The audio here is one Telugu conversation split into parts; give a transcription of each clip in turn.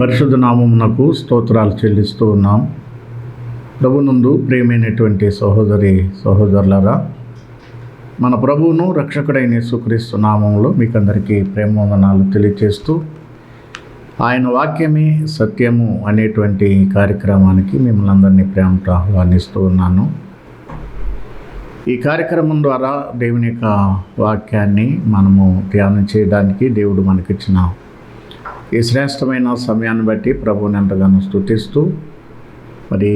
పరిశుద్ధ నామమునకు స్తోత్రాలు చెల్లిస్తూ ఉన్నాం. ప్రభునందు ప్రియమైనటువంటి సహోదరులారా, మన ప్రభువును రక్షకుడైన యేసుక్రీస్తు నామములో మీకందరికీ ప్రేమవందనాలు తెలియజేస్తూ, ఆయన వాక్యమే సత్యము అనేటువంటి కార్యక్రమానికి మిమ్మల్ని అందరినీ ప్రేమతో ఆహ్వానిస్తూ ఉన్నాను. ఈ కార్యక్రమం ద్వారా దేవుని యొక్క వాక్యాన్ని మనము ధ్యానం చేయడానికి దేవుడు మనకిచ్చిన ఈ శ్రేష్టమైన సమయాన్ని బట్టి ప్రభువుని ఎంతగానో స్తుతిస్తూ, మరి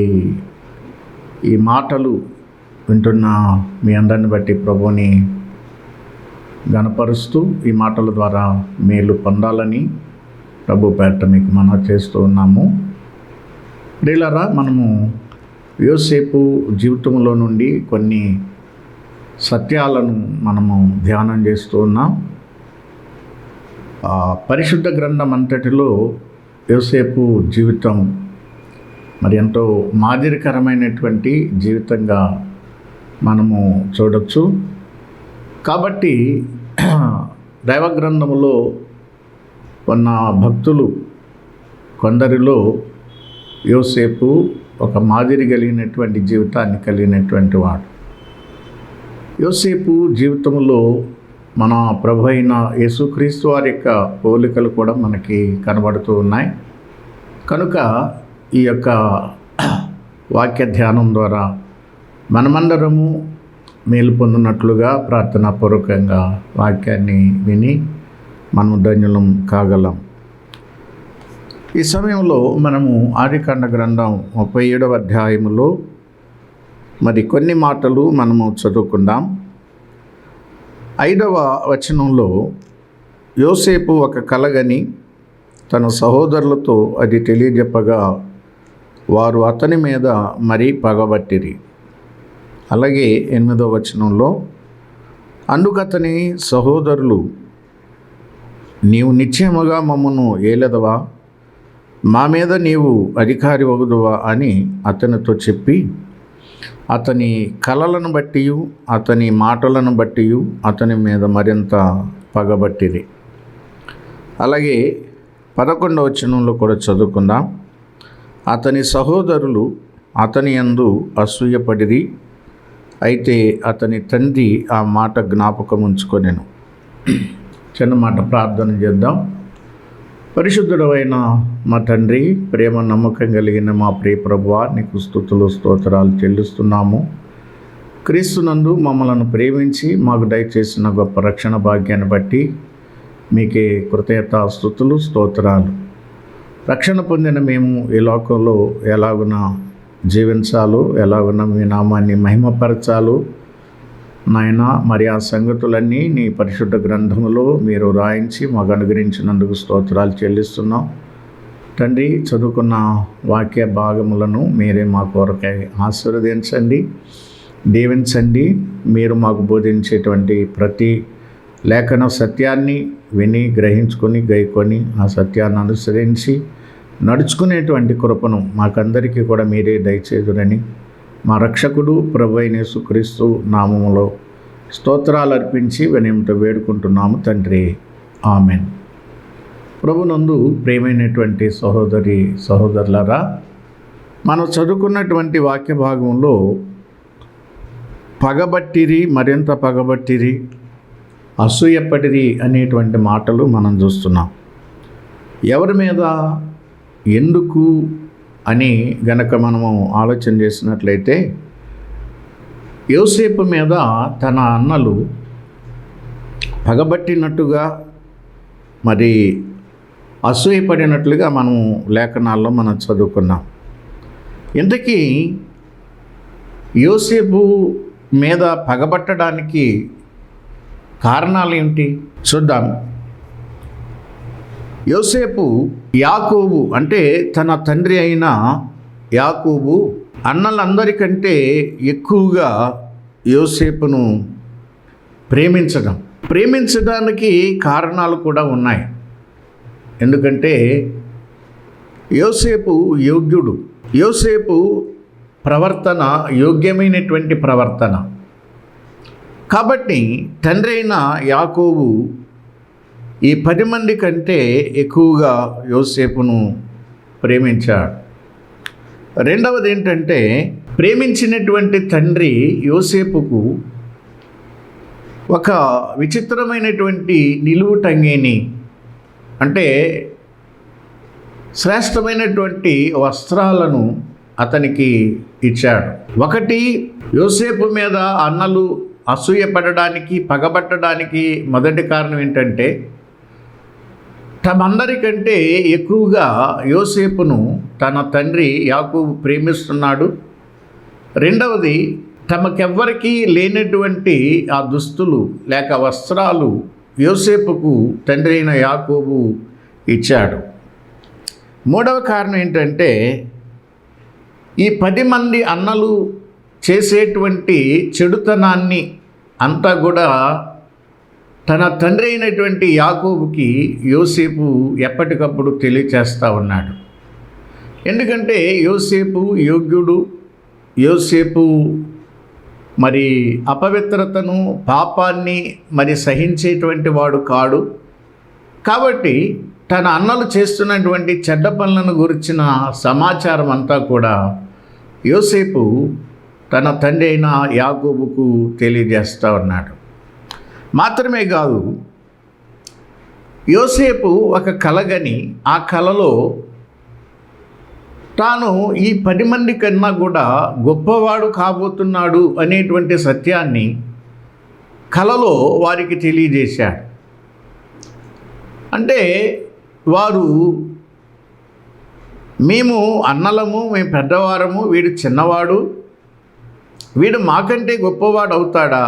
ఈ మాటలు వింటున్న మీ అందరిని బట్టి ప్రభువుని గణపరుస్తూ ఈ మాటల ద్వారా మేలు పొందాలని ప్రభు పేరిట మీకు మనవి చేస్తూ ఉన్నాము. ప్రియులారా, మనము యోసేపు జీవితంలో నుండి కొన్ని సత్యాలను మనము ధ్యానం చేస్తూ ఉన్నాం. పరిశుద్ధ గ్రంథం అంతటిలో యోసేపు జీవితం మరి ఎంతో మాదిరికరమైనటువంటి జీవితంగా మనము చూడవచ్చు. కాబట్టి దైవ గ్రంథములో ఉన్న భక్తులు కొందరిలో యోసేపు ఒక మాదిరి కలిగినటువంటి జీవితాన్ని కలిగినటువంటి వాడు. యోసేపు జీవితంలో మన ప్రభు అయిన యేసుక్రీస్తు వారి యొక్క పోలికలు కూడా మనకి కనబడుతూ ఉన్నాయి. కనుక ఈ యొక్క వాక్య ధ్యానం ద్వారా మనమందరము మేలు పొందినట్లుగా ప్రార్థనాపూర్వకంగా వాక్యాన్ని విని మనము ధన్యులం కాగలం. ఈ సమయంలో మనము ఆదికాండ గ్రంథం 37వ అధ్యాయములో మరి కొన్ని మాటలు మనము చదువుకుందాం. 5వ వచనంలో యోసేపు ఒక కలగని తన సహోదరులతో అది తెలియజెప్పగా వారు అతని మీద మరీ పగబట్టిరి. అలాగే 8వ వచనంలో అందుకతని సహోదరులు, నీవు నిశ్చయముగా మమ్మను ఏలెదవా, మా మీద నీవు అధికారి వగుదువా అని అతనితో చెప్పి అతని కలలను బట్టి అతని మాటలను బట్టి అతని మీద మరింత పగబట్టిరి. అలాగే 11వ వచనంలో కూడా చదువుకుందాం. అతని సహోదరులు అతని యందు అసూయపడిరి, అయితే అతని తండ్రి ఆ మాట జ్ఞాపకం ఉంచుకొనెను. చిన్న మాట ప్రార్థన చేద్దాం. పరిశుద్ధుడైన మా తండ్రి, ప్రేమ నమ్మకం కలిగిన మా ప్రియ ప్రభువా, నీకు స్తుతులు స్తోత్రాలు చెల్లిస్తున్నాము. క్రీస్తునందు మమ్మలను ప్రేమించి మాకు దయచేసిన గొప్ప రక్షణ భాగ్యాన్ని బట్టి మీకే కృతజ్ఞత స్తుతులు స్తోత్రాలు. రక్షణ పొందిన మేము ఈ లోకంలో ఎలాగున జీవించాలో, ఎలాగున మీ నామాన్ని మహిమపరచాలో నాయన, మరి ఆ సంగతులన్నీ నీ పరిశుద్ధ గ్రంథములో మీరు రాయించి మాకు అనుగ్రహించినందుకు స్తోత్రాలు చెల్లిస్తున్నాం. తండ్రి, చదువుకున్న వాక్య భాగములను మీరే మా కొరకై ఆశీర్వదించండి, దీవించండి. మీరు మాకు బోధించేటువంటి ప్రతి లేఖన సత్యాన్ని విని గ్రహించుకొని గైకొని ఆ సత్యాన్ని అనుసరించి నడుచుకునేటువంటి కృపను మాకందరికీ కూడా మీరే దయచేదురని మా రక్షకుడు ప్రభు అయిన యేసుక్రీస్తు నామములో స్తోత్రాలు అర్పించి వినయంతో వేడుకుంటున్నాము తండ్రి, ఆమెన్. ప్రభునందు ప్రియమైనటువంటి సహోదరులారా, మనం చదువుకున్నటువంటి వాక్య భాగంలో పగబట్టిరి, మరింత పగబట్టిరి, అసూయపడిరి అనేటువంటి మాటలు మనం చూస్తున్నాం. ఎవరి మీద, ఎందుకు అని గనక మనము ఆలోచన చేసినట్లయితే, యోసేపు మీద తన అన్నలు పగబట్టినట్టుగా, మరి అసూయపడినట్లుగా మనం లేఖనాల్లో మనం చదువుకున్నాం. ఇంతకీ యోసేపు మీద పగబట్టడానికి కారణాలు ఏమిటి చూద్దాం. యోసేపు యాకోబు అంటే తన తండ్రి అయిన యాకోబు అన్నలందరికంటే ఎక్కువగా యోసేపును ప్రేమించడానికి కారణాలు కూడా ఉన్నాయి. ఎందుకంటే యోసేపు యోగ్యుడు, యోసేపు ప్రవర్తన యోగ్యమైనటువంటి ప్రవర్తన. కాబట్టి తండ్రి అయిన యాకోబు ఈ 10 మంది కంటే ఎక్కువగా యోసేపును ప్రేమించాడు. రెండవది ఏంటంటే, ప్రేమించినటువంటి తండ్రి యోసేపుకు ఒక విచిత్రమైనటువంటి నిలువుటంగీని, అంటే శ్రేష్టమైనటువంటి వస్త్రాలను అతనికి ఇచ్చాడు. ఒకటి, యోసేపు మీద అన్నలు అసూయపడడానికి, పగబట్టడానికి మొదటి కారణం ఏంటంటే, తమందరికంటే ఎక్కువగా యోసేపును తన తండ్రి యాకోబు ప్రేమిస్తున్నాడు. రెండవది, తమకెవ్వరికీ లేనటువంటి ఆ దుస్తులు లేక వస్త్రాలు యోసేపుకు తండ్రి అయిన యాకోబు ఇచ్చాడు. మూడవ కారణం ఏంటంటే, ఈ 10 మంది అన్నలు చేసేటువంటి చెడుతనాన్ని అంతా కూడా తన తండ్రి అయినటువంటి యాకోబుకి యోసేపు ఎప్పటికప్పుడు తెలియచేస్తూ ఉన్నాడు. ఎందుకంటే యోసేపు యోగ్యుడు, యోసేపు మరి అపవిత్రతను, పాపాన్ని మరి సహించేటువంటి వాడు కాడు. కాబట్టి తన అన్నలు చేస్తున్నటువంటి చెడ్డ పనులను గురించిన సమాచారం అంతా కూడా యోసేపు తన తండ్రి అయిన యాకోబుకు తెలియజేస్తూ ఉన్నాడు. మాత్రమే కాదు, యోసేపు ఒక కలగని ఆ కలలో తాను ఈ 10 మంది కన్నా కూడా గొప్పవాడు కాబోతున్నాడు అనేటువంటి సత్యాన్ని కలలో వారికి తెలియజేశాడు. అంటే వారు, మేము అన్నలము, మేము పెద్దవారము, వీడు చిన్నవాడు, వీడు మాకంటే గొప్పవాడు అవుతాడా,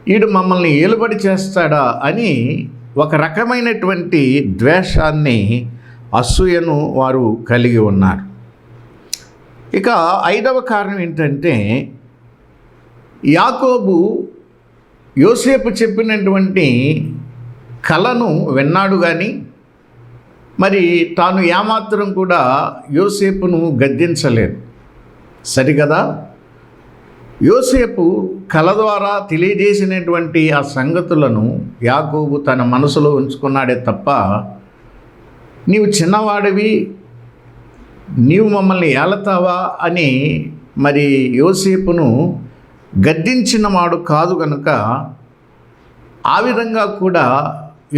వీడు మమ్మల్ని ఏలుబడి చేస్తాడా అని ఒక రకమైనటువంటి ద్వేషాన్ని, అసూయను వారు కలిగి ఉన్నారు. ఇక 5వ కారణం ఏంటంటే, యాకోబు యోసేపు చెప్పినటువంటి కలను విన్నాడు కానీ మరి తాను ఏమాత్రం కూడా యోసేపును గద్దించలేదు. సరికదా? యోసేపు కల ద్వారా తెలియజేసినటువంటి ఆ సంగతులను యాకోబు తన మనసులో ఉంచుకున్నాడే తప్ప, నీవు చిన్నవాడివి, నీవు మమ్మల్ని ఏలతావా అని మరి యోసేపును గద్దించిన వాడు కాదు కనుక, ఆ విధంగా కూడా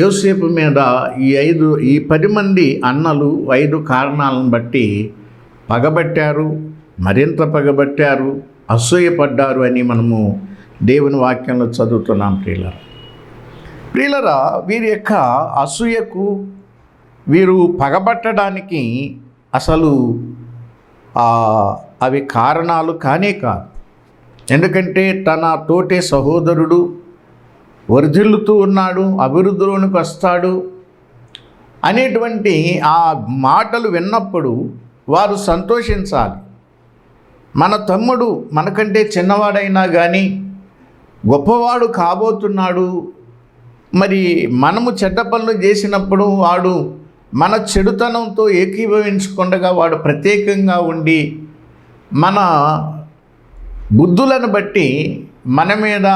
యోసేపు మీద ఈ 10 మంది అన్నలు 5 కారణాలను బట్టి పగబట్టారు, మరింత పగబట్టారు, అసూయపడ్డారు అని మనము దేవుని వాక్యంలో చదువుతున్నాం. ప్రియులరా, వీరి యొక్క అసూయకు, వీరు పగబట్టడానికి అసలు అవి కారణాలు కానే కాదు. ఎందుకంటే తన తోటి సహోదరుడు వర్ధిల్లుతూ ఉన్నాడు, అభివృద్ధిలోనికి వస్తాడు అనేటువంటి ఆ మాటలు విన్నప్పుడు వారు సంతోషించాలి. మన తమ్ముడు మనకంటే చిన్నవాడైనా కానీ గొప్పవాడు కాబోతున్నాడు, మరి మనము చెడ్డ పనులు చేసినప్పుడు వాడు మన చెడుతనంతో ఏకీభవించకుండా వాడు ప్రత్యేకంగా ఉండి మన బుద్ధులను బట్టి మన మీద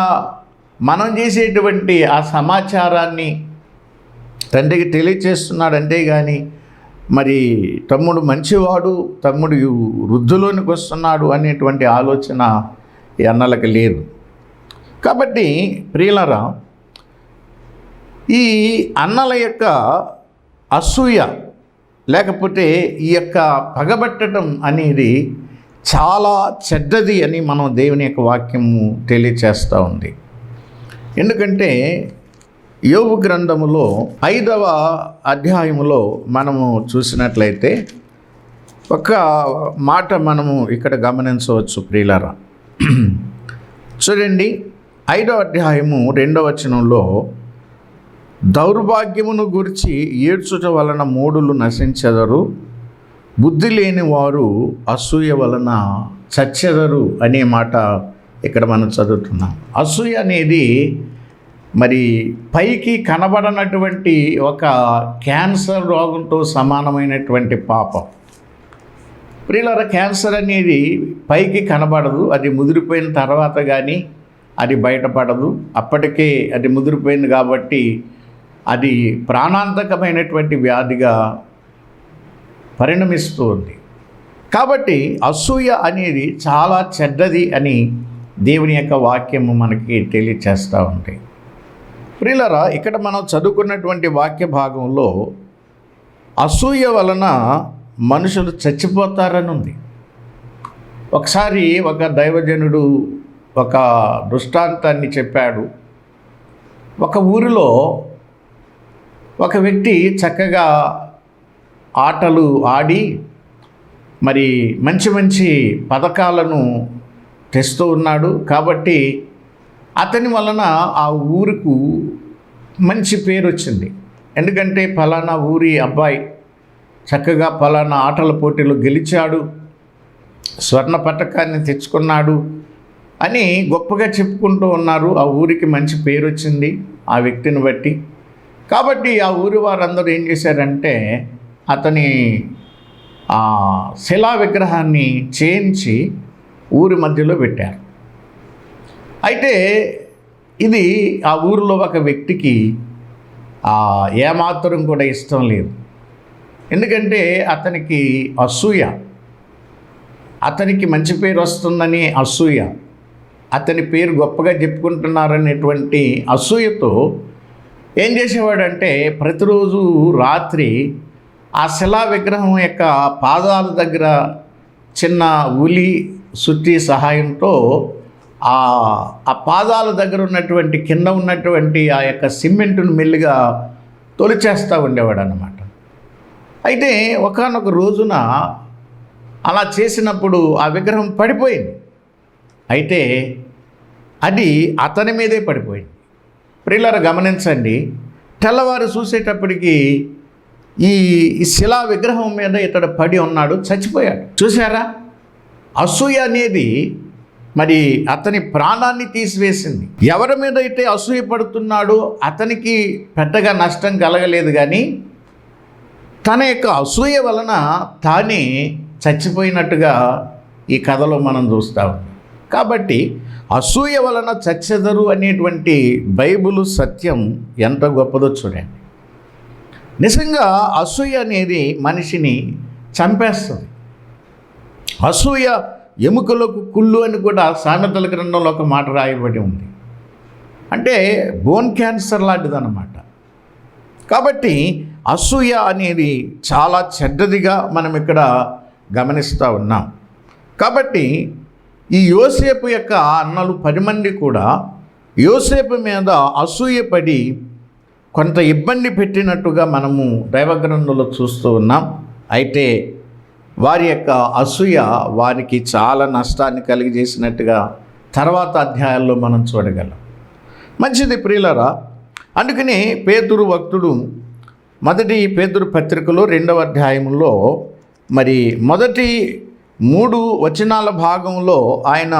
మనం చేసేటువంటి ఆ సమాచారాన్ని తండ్రికి తెలియచేస్తున్నాడంటే కానీ మరి తమ్ముడు మంచివాడు, తమ్ముడు వృద్ధిలోనికి వస్తున్నాడు అనేటువంటి ఆలోచన ఈ అన్నలకు లేదు. కాబట్టి ప్రియులరా, ఈ అన్నల యొక్క అసూయ లేకపోతే ఈ యొక్క పగబట్టడం అనేది చాలా చెడ్డది అని మనం దేవుని యొక్క వాక్యము తెలియచేస్తూ ఉంది. ఎందుకంటే యోబు గ్రంథములో 5వ అధ్యాయములో మనము చూసినట్లయితే ఒక మాట మనము ఇక్కడ గమనించవచ్చు ప్రియులారా. చూడండి, 5వ అధ్యాయము 2వ వచనంలో, దౌర్భాగ్యమును గురించి ఏడ్చుట వలన మూఢులు నశించెదరు, బుద్ధి లేని వారు అసూయ వలన చచ్చెదరు అనే మాట ఇక్కడ మనం చదువుతున్నాం. అసూయ అనేది మరి పైకి కనబడనటువంటి ఒక క్యాన్సర్ రోగంతో సమానమైనటువంటి పాపం. ప్రియులారా, క్యాన్సర్ అనేది పైకి కనబడదు, అది ముదిరిపోయిన తర్వాత కానీ అది బయటపడదు. అప్పటికే అది ముదిరిపోయింది కాబట్టి అది ప్రాణాంతకమైనటువంటి వ్యాధిగా పరిణమిస్తూ ఉంది. కాబట్టి అసూయ అనేది చాలా చెడ్డది అని దేవుని యొక్క వాక్యము మనకి తెలియచేస్తూ ఉంటాయి. ప్రియులారా, ఇక్కడ మనం చదువుకున్నటువంటి వాక్య భాగంలో అసూయ వలన మనుషులు చచ్చిపోతారని ఉంది. ఒకసారి ఒక దైవజనుడు ఒక దృష్టాంతాన్ని చెప్పాడు. ఒక ఊరిలో ఒక వ్యక్తి చక్కగా ఆటలు ఆడి మరి మంచి మంచి పథకాలను తెస్తూ ఉన్నాడు. కాబట్టి అతని వలన ఆ ఊరుకు మంచి పేరు వచ్చింది. ఎందుకంటే ఫలానా ఊరి అబ్బాయి చక్కగా ఫలానా ఆటల పోటీలో గెలిచాడు, స్వర్ణ పతకాన్ని తెచ్చుకున్నాడు అని గొప్పగా చెప్పుకుంటూ ఉన్నారు. ఆ ఊరికి మంచి పేరు వచ్చింది ఆ వ్యక్తిని బట్టి. కాబట్టి ఆ ఊరి వారందరూ ఏం చేశారంటే అతని శిలా విగ్రహాన్ని చేయించి ఊరి మధ్యలో పెట్టారు. అయితే ఇది ఆ ఊరిలో ఒక వ్యక్తికి ఏమాత్రం కూడా ఇష్టం లేదు. ఎందుకంటే అతనికి అసూయ, అతనికి మంచి పేరు వస్తుందని అసూయ, అతని పేరు గొప్పగా చెప్పుకుంటున్నారనేటువంటి అసూయతో ఏం చేసేవాడంటే ప్రతిరోజు రాత్రి ఆ శిలా విగ్రహం యొక్క పాదాల దగ్గర చిన్న ఉలి సుత్తి సహాయంతో ఆ పాదాల దగ్గర ఉన్నటువంటి కింద ఉన్నటువంటి ఆ యొక్క సిమెంటును మెల్లిగా తొలిచేస్తూ ఉండేవాడు అన్నమాట. అయితే ఒకానొక రోజున అలా చేసినప్పుడు ఆ విగ్రహం పడిపోయింది. అయితే అది అతని మీదే పడిపోయింది. ప్రియులారా, గమనించండి, తెల్లవారు చూసేటప్పటికి ఈ శిలా విగ్రహం మీద ఇతడు పడి ఉన్నాడు, చచ్చిపోయాడు. చూసారా, అసూయ అనేది మరి అతని ప్రాణాన్ని తీసివేసింది. ఎవరి మీద అయితే అసూయ పడుతున్నాడో అతనికి పెద్దగా నష్టం కలగలేదు, కానీ తన యొక్క అసూయ వలన తానే చచ్చిపోయినట్టుగా ఈ కథలో మనం చూస్తాం. కాబట్టి అసూయ వలన చచ్చెదరు అనేటువంటి బైబిలు సత్యం ఎంత గొప్పదో చూడండి. నిజంగా అసూయ అనేది మనిషిని చంపేస్తుంది. అసూయ ఎముకలకు కుళ్ళు అని కూడా సామెతల గ్రంథంలో ఒక మాట రాయబడి ఉంది. అంటే బోన్ క్యాన్సర్ లాంటిదన్నమాట. కాబట్టి అసూయ అనేది చాలా చెడ్డదిగా మనం ఇక్కడ గమనిస్తూ ఉన్నాం. కాబట్టి ఈ యోసేపు యొక్క అన్నలు 10 మంది కూడా యోసేపు మీద అసూయపడి కొంత ఇబ్బంది పెట్టినట్టుగా మనము దైవగ్రంథంలో చూస్తూ ఉన్నాం. అయితే వారి యొక్క అసూయ వారికి చాలా నష్టాన్ని కలిగజేసినట్టుగా తర్వాత అధ్యాయాల్లో మనం చూడగలం. మంచిది ప్రియులారా, అందుకని పేతురు భక్తుడు మొదటి పేతురు పత్రికలో 2వ అధ్యాయంలో మరి మొదటి 3 వచనాల భాగంలో ఆయన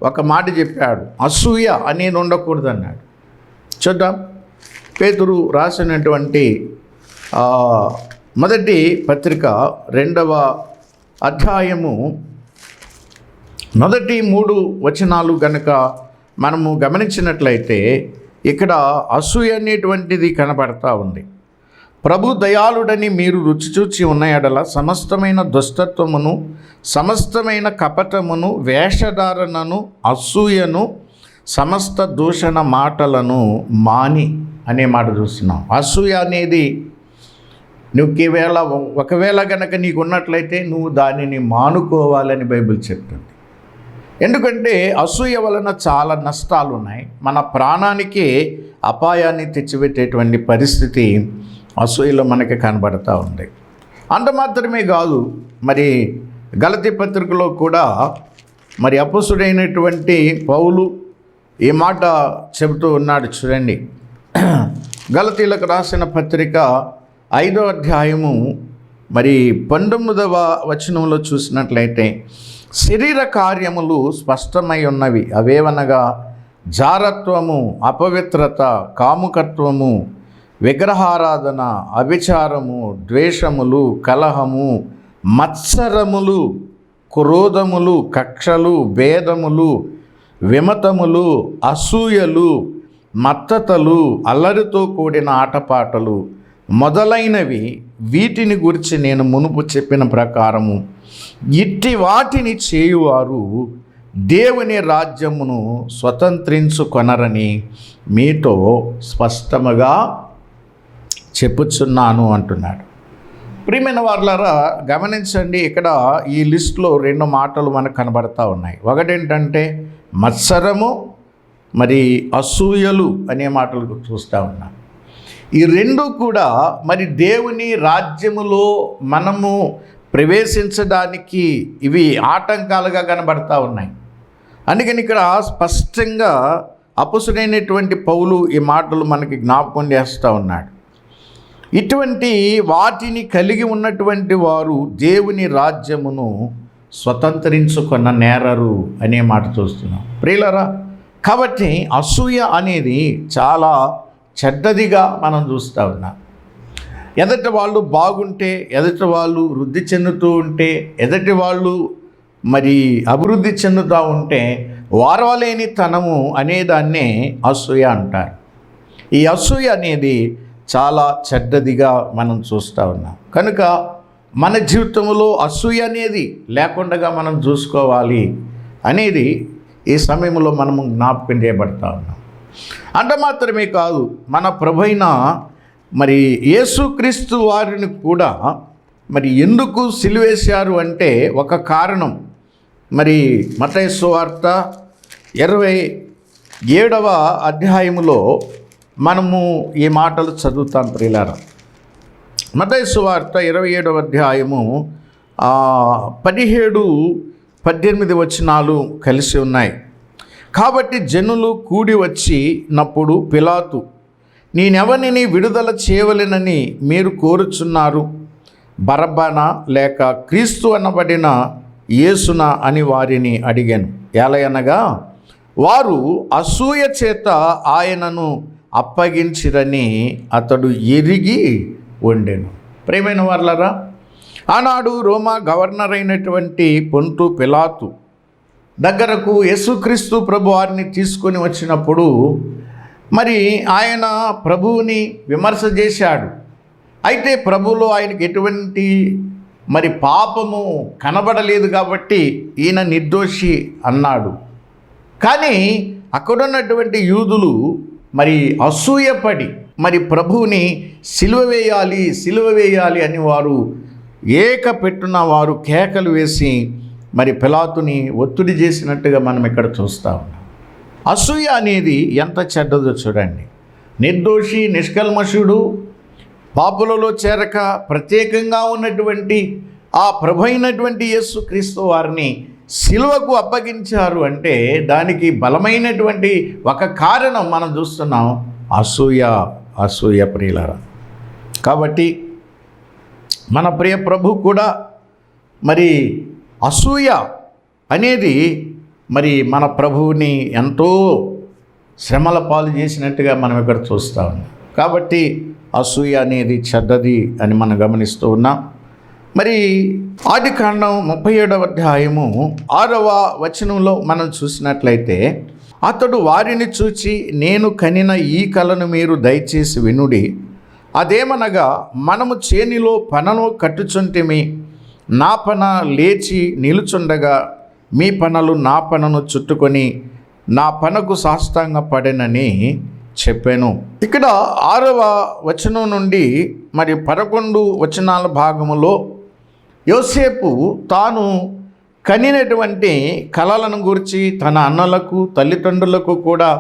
ఒక మాట చెప్పాడు, అసూయ అనేది ఉండకూడదు అన్నాడు. చూద్దాం, పేతురు రాసినటువంటి మొదటి పత్రిక 2వ అధ్యాయము మొదటి 3 వచనాలు గనుక మనము గమనించినట్లయితే ఇక్కడ అసూయ అనేటువంటిది కనబడతా ఉంది. ప్రభు దయాళుడని మీరు రుచి చూచి ఉన్న ఎడల సమస్తమైన దుష్టత్వమును, సమస్తమైన కపటమును, వేషధారణను, అసూయను, సమస్త దూషణ మాటలను మాని అనే మాట చూస్తున్నాం. అసూయ అనేది ఒకవేళ గనక నీకు ఉన్నట్లయితే నువ్వు దానిని మానుకోవాలని బైబిల్ చెప్తుంది. ఎందుకంటే అసూయ వలన చాలా నష్టాలు ఉన్నాయి. మన ప్రాణానికి అపాయాన్ని తెచ్చిపెట్టేటువంటి పరిస్థితి అసూయలో మనకి కనబడతా ఉంది. అంత మాత్రమే కాదు, మరి గలతీ పత్రికలో కూడా మరి అపొస్తలుడైనటువంటి పౌలు ఈ మాట చెబుతూ ఉన్నాడు. చూడండి, గలతీలకు రాసిన పత్రిక 5వ అధ్యాయము మరి 19వ వచనంలో చూసినట్లయితే శరీర కార్యములు స్పష్టమై ఉన్నవి. అవేవనగా జారత్వము, అపవిత్రత, కాముకత్వము, విగ్రహారాధన, అభిచారము, ద్వేషములు, కలహము, మత్సరములు, క్రోధములు, కక్షలు, భేదములు, విమతములు, అసూయలు, మత్తతలు, అల్లరితో కూడిన ఆటపాటలు మొదలైనవి, వీటిని గురించి నేను మునుపు చెప్పిన ప్రకారము ఇట్టి వాటిని చేయువారు దేవుని రాజ్యమును స్వతంత్రించుకొనరని మీతో స్పష్టముగా చెప్పుచున్నాను అంటున్నాడు. ప్రియమైన వారులారా, గమనించండి, ఇక్కడ ఈ లిస్టులో 2 మాటలు మనకు కనబడతా ఉన్నాయి. ఒకటేంటంటే మత్సరము, మరి అసూయలు అనే మాటలు చూస్తూ ఉన్నాం. ఈ 2 కూడా మరి దేవుని రాజ్యములో మనము ప్రవేశించడానికి ఇవి ఆటంకాలుగా కనబడతా ఉన్నాయి. అందుకని ఇక్కడ స్పష్టంగా అపొస్తలుడైనటువంటి పౌలు ఈ మాటలు మనకి జ్ఞాపకం చేస్తూ ఉన్నాడు. ఇటువంటి వాటిని కలిగి ఉన్నటువంటి వారు దేవుని రాజ్యమును స్వతంత్రించుకొన్న నేరరు అనే మాట చూస్తున్నాం ప్రియులారా. కాబట్టి అసూయ అనేది చాలా చెడ్డదిగా మనం చూస్తూ ఉన్నాం. ఎదుటి వాళ్ళు బాగుంటే, ఎదుటి వాళ్ళు వృద్ధి చెందుతూ ఉంటే, ఎదుటి వాళ్ళు మరి అభివృద్ధి చెందుతూ ఉంటే వారవలేని తనము అనేదాన్నే అసూయ అంటారు. ఈ అసూయ అనేది చాలా చెడ్డదిగా మనం చూస్తూ ఉన్నాం. కనుక మన జీవితంలో అసూయ అనేది లేకుండా మనం చూసుకోవాలి అనేది ఈ సమయంలో మనము జ్ఞాపకం చేయబడతా ఉన్నాం. అంత మాత్రమే కాదు, మన ప్రభువైన మరి యేసుక్రీస్తు వారిని కూడా మరి ఎందుకు సిలువేశారు అంటే ఒక కారణం. మరి మత్తయి సువార్త 27వ అధ్యాయములో మనము ఈ మాటలు చదువుతాం ప్రియులారా. మత్తయి సువార్త 27వ అధ్యాయము 17-18 వచనాలు కలిసి ఉన్నాయి. కాబట్టి జనులు కూడి వచ్చినప్పుడు పిలాతు, నేనెవరిని విడుదల చేయవలెనని మీరు కోరుచున్నారు? బరబ్బనా లేక క్రీస్తు అనబడిన యేసునా అని వారిని అడిగాను. ఎలయనగా వారు అసూయ చేత ఆయనను అప్పగించిరని అతడు ఎరిగి ఉండెను. ప్రియమైన వారలారా, ఆనాడు రోమా గవర్నర్ అయినటువంటి పొంతు పిలాతు దగ్గరకు యేసుక్రీస్తు ప్రభు వారిని తీసుకొని వచ్చినప్పుడు మరి ఆయన ప్రభువుని విమర్శ చేశాడు. అయితే ప్రభువులో ఆయనకి ఎటువంటి మరి పాపము కనబడలేదు కాబట్టి ఈయన నిర్దోషి అన్నాడు. కానీ అక్కడున్నటువంటి యూదులు మరి అసూయపడి మరి ప్రభువుని సిలువ వేయాలి అని వారు ఏకపెట్టున వారు కేకలు వేసి మరి పిలాతుని ఒత్తిడి చేసినట్టుగా మనం ఇక్కడ చూస్తూ ఉన్నాం. అసూయ అనేది ఎంత చెడ్డదో చూడండి. నిర్దోషి, నిష్కల్మషుడు, పాపులలో చేరక ప్రత్యేకంగా ఉన్నటువంటి ఆ ప్రభు అయినటువంటి యేసుక్రీస్తు వారిని సిలువకు అప్పగించారు అంటే దానికి బలమైనటువంటి ఒక కారణం మనం చూస్తున్నాం, అసూయ ప్రియులారా. కాబట్టి మన ప్రియ ప్రభు కూడా మరి అసూయ అనేది మరి మన ప్రభువుని ఎంతో శ్రమల పాలు చేసినట్టుగా మనం ఇక్కడ చూస్తూ ఉన్నాం. కాబట్టి అసూయ అనేది చెడ్డది అని మనం గమనిస్తూ ఉన్నాం. మరి ఆదికాండం 37వ అధ్యాయము 6వ వచనంలో మనం చూసినట్లయితే, అతడు వారిని చూచి, నేను కనిన ఈ కలను మీరు దయచేసి వినుడి. అదేమనగా, మనము చేనిలో పనను కట్టుచుంటిమి, నా పన లేచి నిలుచుండగా మీ పనలు నా పనను చుట్టుకొని నా పనకు సాష్టాంగ పడెనని చెప్పాను. ఇక్కడ 6వ వచనం నుండి మరి 11 వచనాల భాగములో యోసేపు తాను కనినటువంటి కలలను గురించి తన అన్నలకు తల్లిదండ్రులకు కూడా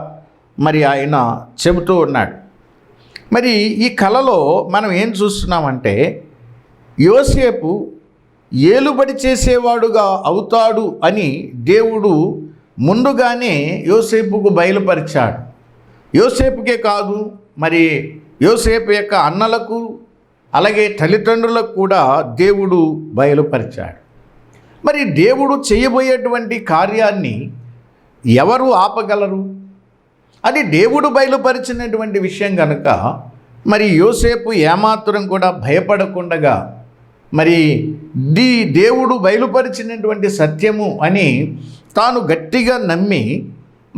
మరి ఆయన చెబుతూ ఉన్నాడు. మరి ఈ కలలో మనం ఏం చూస్తున్నామంటే, యోసేపు ఏలుబడి చేసేవాడుగా అవుతాడు అని దేవుడు ముందుగానే యోసేపుకు బయలుపరిచాడు. యోసేపుకే కాదు, మరి యోసేపు యొక్క అన్నలకు అలాగే తల్లిదండ్రులకు కూడా దేవుడు బయలుపరిచాడు. మరి దేవుడు చేయబోయేటువంటి కార్యాన్ని ఎవరు ఆపగలరు? అది దేవుడు బయలుపరిచినటువంటి విషయం కనుక మరి యోసేపు ఏమాత్రం కూడా భయపడకుండగా మరి దేవుడు బయలుపరిచినటువంటి సత్యము అని తాను గట్టిగా నమ్మి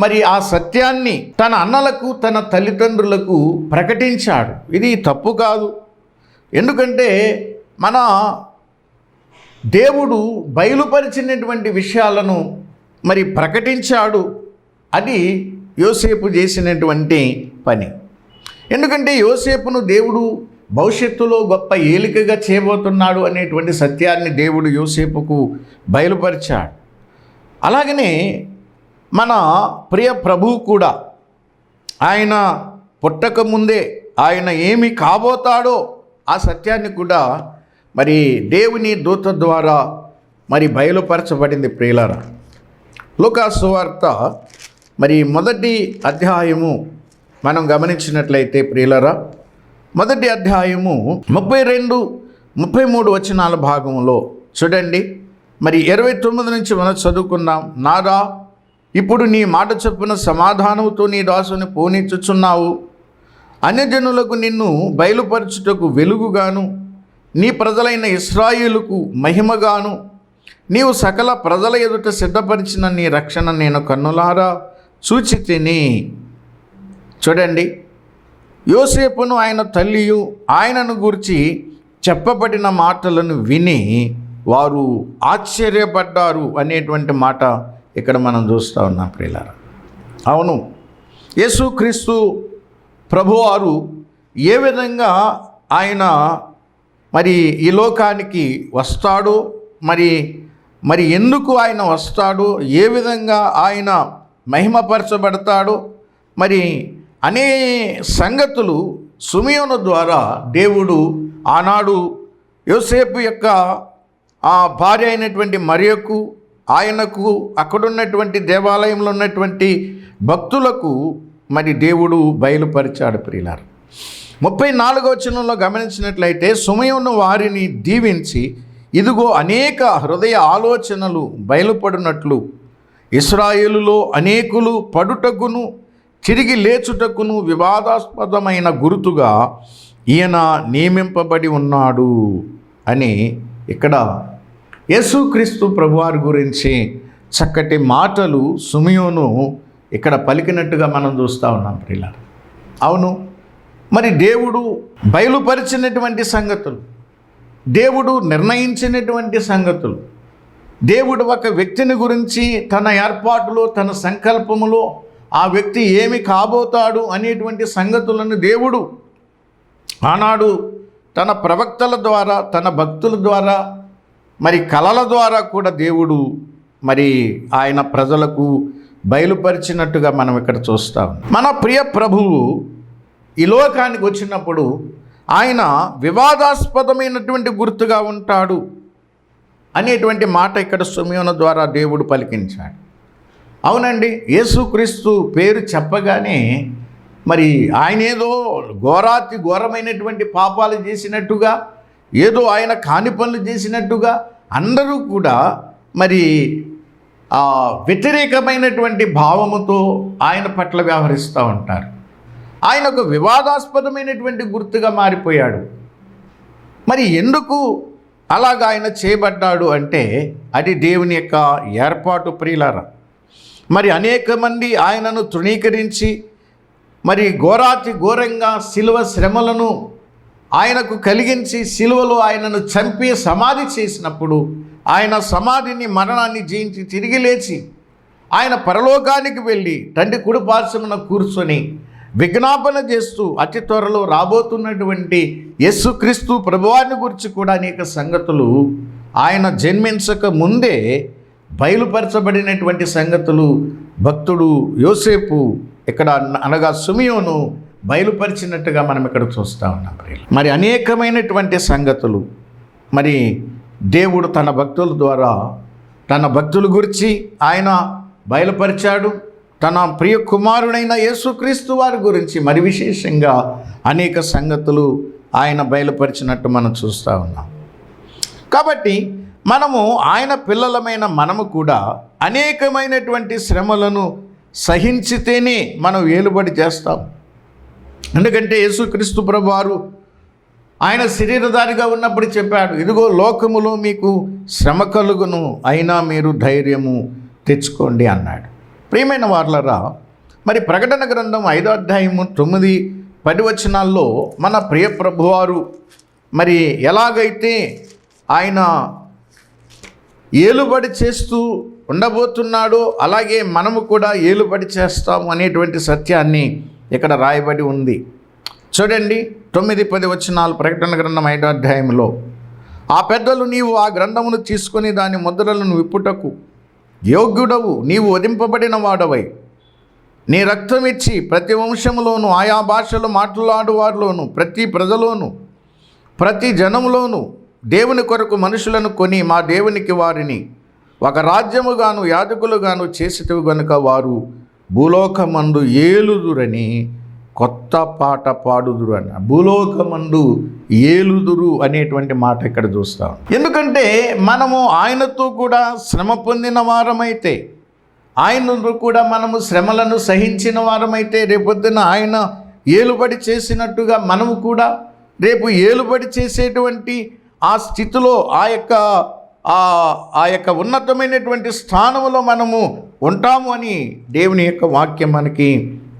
మరి ఆ సత్యాన్ని తన అన్నలకు తన తల్లిదండ్రులకు ప్రకటించాడు. ఇది తప్పు కాదు. ఎందుకంటే మన దేవుడు బయలుపరిచినటువంటి విషయాలను మరి ప్రకటించాడు. అది యోసేపు చేసినటువంటి పని. ఎందుకంటే యోసేపును దేవుడు భవిష్యత్తులో గొప్ప ఏలికగా చేయబోతున్నాడు అనేటువంటి సత్యాన్ని దేవుడు యోసేపుకు బయలుపరిచాడు. అలాగనే మన ప్రియ ప్రభువు కూడా ఆయన పుట్టక ముందే ఆయన ఏమి కాబోతాడో ఆ సత్యాన్ని కూడా మరి దేవుని దూత ద్వారా మరి బయలుపరచబడింది. ప్రియులారా, లూకాసు సువార్త మరి 1వ అధ్యాయము మనం గమనించినట్లయితే ప్రియులారా, 1వ అధ్యాయము 32-33 వచనాల భాగంలో చూడండి. మరి 29 నుంచి మనం చదువుకుందాం. నాదా, ఇప్పుడు నీ మాట చొప్పున సమాధానంతో నీ దాసుని పోనిచ్చుచున్నావు. అన్యజనులకు నిన్ను బయలుపరచుటకు వెలుగుగాను, నీ ప్రజలైన ఇశ్రాయేలుకు మహిమగాను, నీవు సకల ప్రజల ఎదుట సిద్ధపరిచిన నీ రక్షణ నేను కన్నులారా చూచి తిని. చూడండి, యోసేపును ఆయన తల్లియు ఆయనను గూర్చి చెప్పబడిన మాటలను విని వారు ఆశ్చర్యపడ్డారు అనేటువంటి మాట ఇక్కడ మనం చూస్తూ ఉన్నాం ప్రియులారా. అవును, యేసుక్రీస్తు ప్రభువారు ఏ విధంగా ఆయన మరి ఈ లోకానికి వస్తాడో, మరి ఎందుకు ఆయన వస్తాడో, ఏ విధంగా ఆయన మహిమపరచబడతాడో, మరి అనే సంగతులు సిమెయోను ద్వారా దేవుడు ఆనాడు యోసేపు యొక్క ఆ భార్య అయినటువంటి మరియకు, ఆయనకు, అక్కడున్నటువంటి దేవాలయంలో ఉన్నటువంటి భక్తులకు మరి దేవుడు బయలుపరిచాడు. ప్రియులారా, 34వ వచనంలో గమనించినట్లయితే సిమెయోను వారిని దీవించి, ఇదిగో అనేక హృదయ ఆలోచనలు బయలుపడినట్లు ఇశ్రాయేలులో అనేకులు పడుటకును తిరిగి లేచుటకును వివాదాస్పదమైన గుర్తుగా ఈయన నియమింపబడి ఉన్నాడు అని ఇక్కడ యేసుక్రీస్తు ప్రభువారి గురించి చక్కటి మాటలు సిమెయోను ఇక్కడ పలికినట్టుగా మనం చూస్తూ ఉన్నాం ప్రియులారా. అవును, మరి దేవుడు బయలుపరిచినటువంటి సంగతులు, దేవుడు నిర్ణయించినటువంటి సంగతులు, దేవుడు ఒక వ్యక్తిని గురించి తన ఏర్పాటులో, తన సంకల్పములో ఆ వ్యక్తి ఏమి కాబోతాడు అనేటువంటి సంగతులను దేవుడు ఆనాడు తన ప్రవక్తల ద్వారా, తన భక్తుల ద్వారా, మరి కలల ద్వారా కూడా దేవుడు మరి ఆయన ప్రజలకు బయలుపరిచినట్టుగా మనం ఇక్కడ చూస్తాం. మన ప్రియ ప్రభువు ఈ లోకానికి వచ్చినప్పుడు ఆయన వివాదాస్పదమైనటువంటి గుర్తుగా ఉంటాడు అనేటువంటి మాట ఇక్కడ సిమెయోను ద్వారా దేవుడు పలికించాడు. అవునండి, యేసుక్రీస్తు పేరు చెప్పగానే మరి ఆయన ఏదో ఘోరాతి ఘోరమైనటువంటి పాపాలు చేసినట్టుగా, ఏదో ఆయన కాని పనులు చేసినట్టుగా అందరూ కూడా మరి వ్యతిరేకమైనటువంటి భావముతో ఆయన పట్ల వ్యవహరిస్తూ ఉంటారు. ఆయన ఒక వివాదాస్పదమైనటువంటి గుర్తుగా మారిపోయాడు. మరి ఎందుకు అలాగా ఆయన చేయబడ్డాడు అంటే అది దేవుని యొక్క ఏర్పాటు ప్రియులారా. మరి అనేక మంది ఆయనను తృణీకరించి మరి ఘోరాతి ఘోరంగా శిలువ శ్రమలను ఆయనకు కలిగించి శిలువలో ఆయనను చంపి సమాధి చేసినప్పుడు ఆయన సమాధిని, మరణాన్ని జయించి తిరిగి లేచి ఆయన పరలోకానికి వెళ్ళి తండ్రి కుడి పార్శ్వమున కూర్చొని విజ్ఞాపన చేస్తూ అతి త్వరలో రాబోతున్నటువంటి యేసుక్రీస్తు ప్రభువారిని గురించి కూడా అనేక సంగతులు ఆయన జన్మించక ముందే బయలుపరచబడినటువంటి సంగతులు భక్తుడు యోసేపు ఇక్కడ అనగా సిమెయోను బయలుపరిచినట్టుగా మనం ఇక్కడ చూస్తూ ఉన్నాం. మరి అనేకమైనటువంటి సంగతులు మరి దేవుడు తన భక్తుల ద్వారా తన భక్తుల గురించి ఆయన బయలుపరిచాడు. తన ప్రియ కుమారుడైన యేసుక్రీస్తు వారి గురించి మరి విశేషంగా అనేక సంగతులు ఆయన బయలుపరిచినట్టు మనం చూస్తూ ఉన్నాం. కాబట్టి మనము ఆయన పిల్లలమైన మనము కూడా అనేకమైనటువంటి శ్రమలను సహించితేనే మనం ఏలుబడి చేస్తాం. ఎందుకంటే యేసుక్రీస్తు ప్రభువారు ఆయన శరీరధారిగా ఉన్నప్పుడు చెప్పాడు, ఇదిగో లోకములో మీకు శ్రమ కలుగును, అయినా మీరు ధైర్యము తెచ్చుకోండి అన్నాడు. ప్రియమైన వారలారా, మరి ప్రకటన గ్రంథం 5వ అధ్యాయము 9, 10 వచనాల్లో మన ప్రియ ప్రభువారు మరి ఎలాగైతే ఆయన ఏలుబడి చేస్తూ ఉండబోతున్నాడో అలాగే మనము కూడా ఏలుబడి చేస్తాము అనేటువంటి సత్యాన్ని ఇక్కడ రాయబడి ఉంది. చూడండి 9, 10 వచనాలు ప్రకటన గ్రంథం 5వ అధ్యాయంలో. ఆ పెద్దలు, నీవు ఆ గ్రంథమును తీసుకొని దాని ముద్రలను విప్పుటకు యోగ్యుడవు, నీవు వధింపబడిన వాడవై నీ రక్తం ఇచ్చి ప్రతి వంశములోను ఆయా భాషలు మాట్లాడువారిలోను ప్రతి ప్రజలోను ప్రతి జనములోను దేవుని కొరకు మనుషులను కొని మా దేవునికి వారిని ఒక రాజ్యముగాను యాజకులుగాను చేసేటివి గనుక వారు భూలోకమందు ఏలుదురని కొత్త పాట పాడుదురు అని. భూలోకమందు ఏలుదురు అనేటువంటి మాట ఇక్కడ చూస్తాం. ఎందుకంటే మనము ఆయనతో కూడా శ్రమ పొందిన వారమైతే, ఆయనతో కూడా మనము శ్రమలను సహించిన వారమైతే, రేపొద్దున ఆయన ఏలుబడి చేసినట్టుగా మనము కూడా రేపు ఏలుబడి చేసేటువంటి ఆ స్థితిలో ఆ యొక్క ఉన్నతమైనటువంటి స్థానంలో మనము ఉంటాము అని దేవుని యొక్క వాక్యం మనకి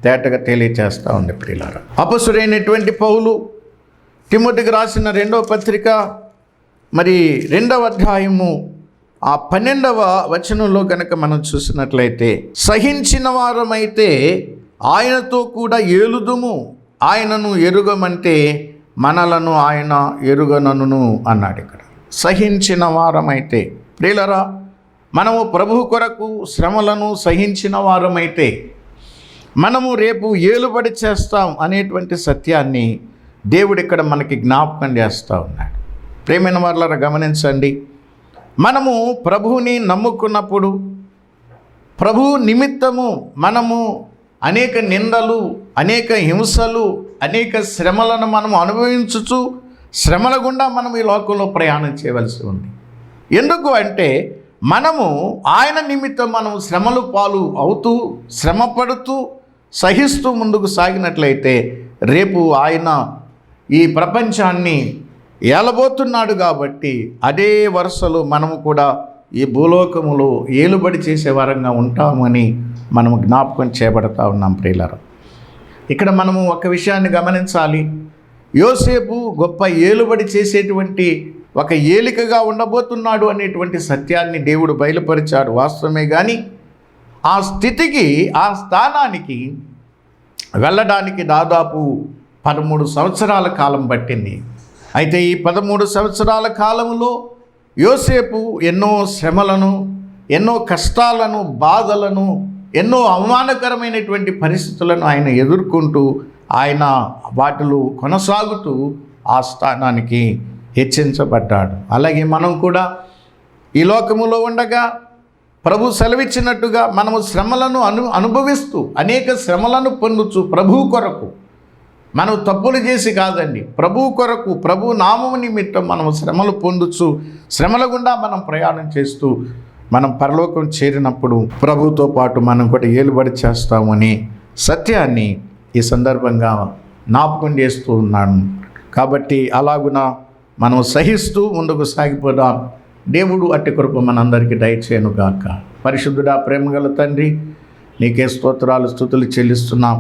తేటగా తెలియచేస్తూ ఉంది. ప్రియులారా, అపొస్తలుడైనటువంటి పౌలు తిమోతికి రాసిన 2వ పత్రిక మరి 2వ అధ్యాయము ఆ 12వ వచనంలో కనుక మనం చూసినట్లయితే, సహించిన వారమైతే ఆయనతో కూడా ఏలుదుము, ఆయనను ఎరుగమంటే మనలను ఆయన ఎరుగనను అన్నాడు. ఇక్కడ సహించిన వారమైతే, ప్రియులారా, మనము ప్రభు కొరకు శ్రమలను సహించిన వారమైతే మనము రేపు ఏలుబడి చేస్తాం అనేటువంటి సత్యాన్ని దేవుడు ఇక్కడ మనకి జ్ఞాపకం చేస్తూ ఉన్నాడు. ప్రియమైన వారలారా, గమనించండి, మనము ప్రభువుని నమ్ముకున్నప్పుడు ప్రభు నిమిత్తము మనము అనేక నిందలు, అనేక హింసలు, అనేక శ్రమలను మనము అనుభవించుచు శ్రమల గుండా మనం ఈ లోకంలో ప్రయాణం చేయవలసి ఉంది. ఎందుకు అంటే మనము ఆయన నిమిత్తం మనం శ్రమలు పాలు అవుతూ శ్రమ పడుతూ సహిస్తూ ముందుకు సాగినట్లయితే రేపు ఆయన ఈ ప్రపంచాన్ని ఏలబోతున్నాడు. కాబట్టి అదే వరుసలో మనము కూడా ఈ భూలోకములో ఏలుబడి చేసే వారంగా ఉంటామని మనము జ్ఞాపకం చేయబడతా ఉన్నాం. ప్రియులారా, ఇక్కడ మనము ఒక విషయాన్ని గమనించాలి. యోసేపు గొప్ప ఏలుబడి చేసేటువంటి ఒక ఏలికగా ఉండబోతున్నాడు అనేటువంటి సత్యాన్ని దేవుడు బయలుపరిచాడు, వాస్తవమే. కానీ ఆ స్థితికి, ఆ స్థానానికి వెళ్ళడానికి దాదాపు 13 సంవత్సరాల కాలం పట్టింది. అయితే ఈ 13 సంవత్సరాల కాలంలో యోసేపు ఎన్నో శ్రమలను, ఎన్నో కష్టాలను, బాధలను, ఎన్నో అవమానకరమైనటువంటి పరిస్థితులను ఆయన ఎదుర్కొంటూ ఆయన వాటిలో కొనసాగుతూ ఆ స్థానానికి హెచ్చించబడ్డాడు. అలాగే మనం కూడా ఈ లోకములో ఉండగా ప్రభు సెలవిచ్చినట్టుగా మనము శ్రమలను అనుభవిస్తూ అనేక శ్రమలను పొందుచు ప్రభు కొరకు, మనం తప్పులు చేసి కాదండి, ప్రభు కొరకు, ప్రభు నామము నిమిత్తం మనము శ్రమలు పొందుచు శ్రమల గుండా మనం ప్రయాణం చేస్తూ మనం పరలోకం చేరినప్పుడు ప్రభుతో పాటు మనం కూడా ఏలుబడి చేస్తామని సత్యాన్ని ఈ సందర్భంగా జ్ఞాపకం చేస్తూ ఉన్నాను. కాబట్టి అలాగున మనం సహిస్తూ ముందుకు సాగిపోదాం. దేవుడు అట్టి కృప మనందరికీ దయచేయను గాక. పరిశుద్ధుడా, ప్రేమగల తండ్రి, నీకే స్తోత్రాలు, స్తుతులు చెల్లిస్తున్నాం.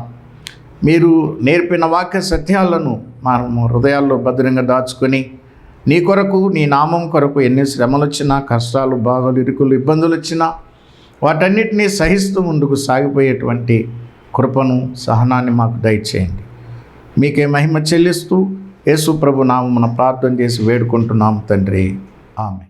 మీరు నేర్పిన వాక్య సత్యాలను మనము హృదయాల్లో భద్రంగా దాచుకొని నీ కొరకు, నీ నామం కొరకు ఎన్ని శ్రమలు వచ్చినా, కష్టాలు, బాధలు, ఇరుకులు, ఇబ్బందులు వచ్చినా వాటన్నిటినీ సహిస్తూ ముందుకు సాగిపోయేటువంటి కృపను, సహనాన్ని మాకు దయచేయండి. మీకే మహిమ చెల్లిస్తూ యేసు ప్రభు నామమున ప్రార్థన చేసి వేడుకుంటున్నాం తండ్రి. ఆమెన్.